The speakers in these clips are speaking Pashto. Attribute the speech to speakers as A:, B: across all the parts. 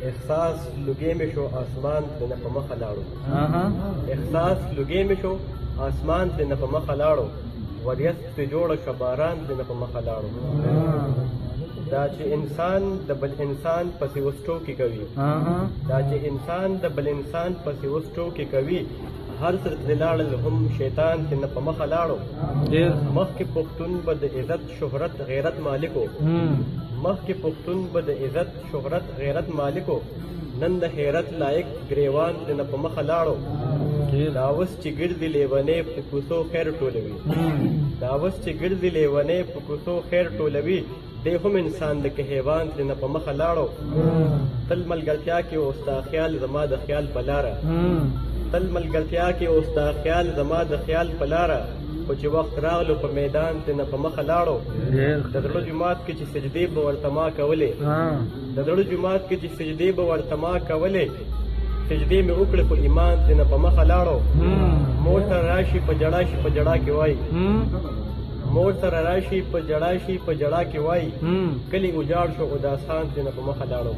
A: احساس لګې مې شو آسمان ترې نه په مخه لاړو احساس لګې مې شو آسمان ترې نه په مخه لاړو وریځ پرې جوړه شوه باران ترې نه په مخه لاړو دا چې انسان د بل انسان پسې اوس ټوکې کوي دا چې انسان د بل انسان پسې اوس ټوکې کوي هر څه ترې لاړل هم شیطان ترې نه په مخه لاړو مخکې پښتون به د عزت شهرت غیرت مالکو مخکې پښتون به د عزت شهرت غیرت مالکو نن د حیرت لایق ګریوان ترې نه په مخه لاړو دا اوس چې ګرځي لیونی په کوڅو خیر ټولوي دا اوس چې ګرځي لیونی په کوڅو خیر ټولوي دی هم انسان د که حیوان ترې نه په مخه لاړو تل ملګرتیا کې اوس دا خیال زما د خیال په لاره تل ملګرتیا کې اوس دا خیال زما د خیال په لاره خو چې وخت راغلو په میدان ترې نه په مخه لاړو د زړه جومات کې چې سجدې به ورته ما کولې د زړه جومات کې چې سجدې به ورته ما کولې سجدې مې وکړې خو ایمان ترې نه په مخه لاړو مور سره راشي په جړا شي په جړا کې وایي مور سره راشي په جړا شي په جړا کې وایي کلي اجاړ شو اداسان ترې نه په مخه لاړو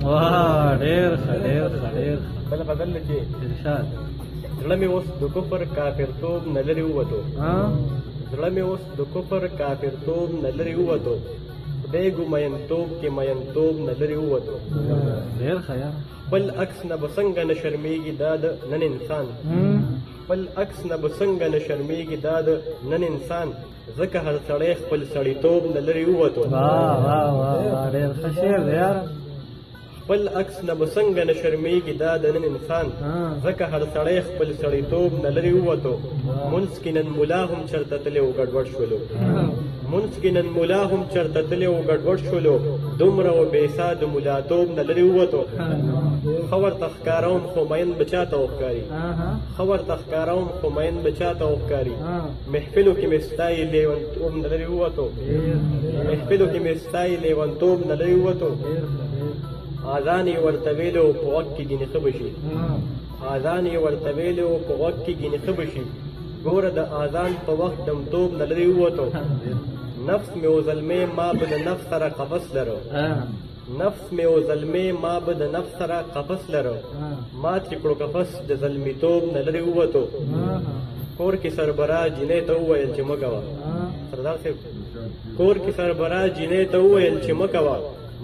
B: ډېر ښه ډېر ښه ډېر
A: بل غزل چې
B: ارشاد
A: زړه مې اوس د کفر کافرتوب نه لرې ووتو زړه مې اوس د کفر کافرتوب نه لرې ووتو خدای ګو مینتوب کې مینتوب نه لرې ووتو
B: ډېر ښه یار
A: خپل عکس نه به څنګه نه شرمېږي دا د نن انسان خپل عکس نه به څنګه نه شرمېږي دا د نن انسان ځکه هر سړی خپل سړیتوب نه لرې ووتو
B: ډېر ښه شعر دی یاره
A: خپل عکس نه به څنګه نه شرمېږي دا د نن انسان ځکه هر سړی خپل سړیتوب نه لرې ووتو منځ کې نن ملا هم چېرته تللی و ګډوډ شولو منځ کې نن ملا هم چېرته تللی و ګډوډ شولو دومره و بېسا د ملاتوب نه لرې ووتو ښه ورته ښکاروم خو مین به چاته وښکاري ښه ورته ښکاروم خو مین به چاته وښکاري محفلو کې مې ستایي لیونتوب نه لرې ووتو محفلو کې مې ستایي لیونتوب نه لرې ووتو آذان یې ورته ویلو په غوږ کې ګینې ښه به شي آذان یې ورته ویلو په غوږ کې ګینې ښه به شي ګوره د آذان په وخت دمتوب نه لرې ووتو نفس مې و زلمې ما به د نفس سره قفس لرو نفس مې و زلمې ما به د نفس سره قفس لرو ما ترې کړو قفس د زلمیتوب نه لرې ووتو کور کې سربرا جینۍ ته وویل چې مه کوه سردار صاحب کور کې سربرا جینۍ ته وویل چې مه کوه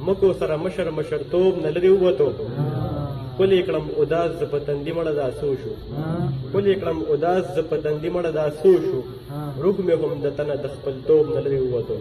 A: مکو سره مشر مشرتوب نه لرې ووتو ښکلې کړم اداس زه په تندي مړه دا سو شو ښکلې کړم اداس زه په تندي مړه دا سو شو روح مې هم د تنه د خپل توب نه لرې ووتو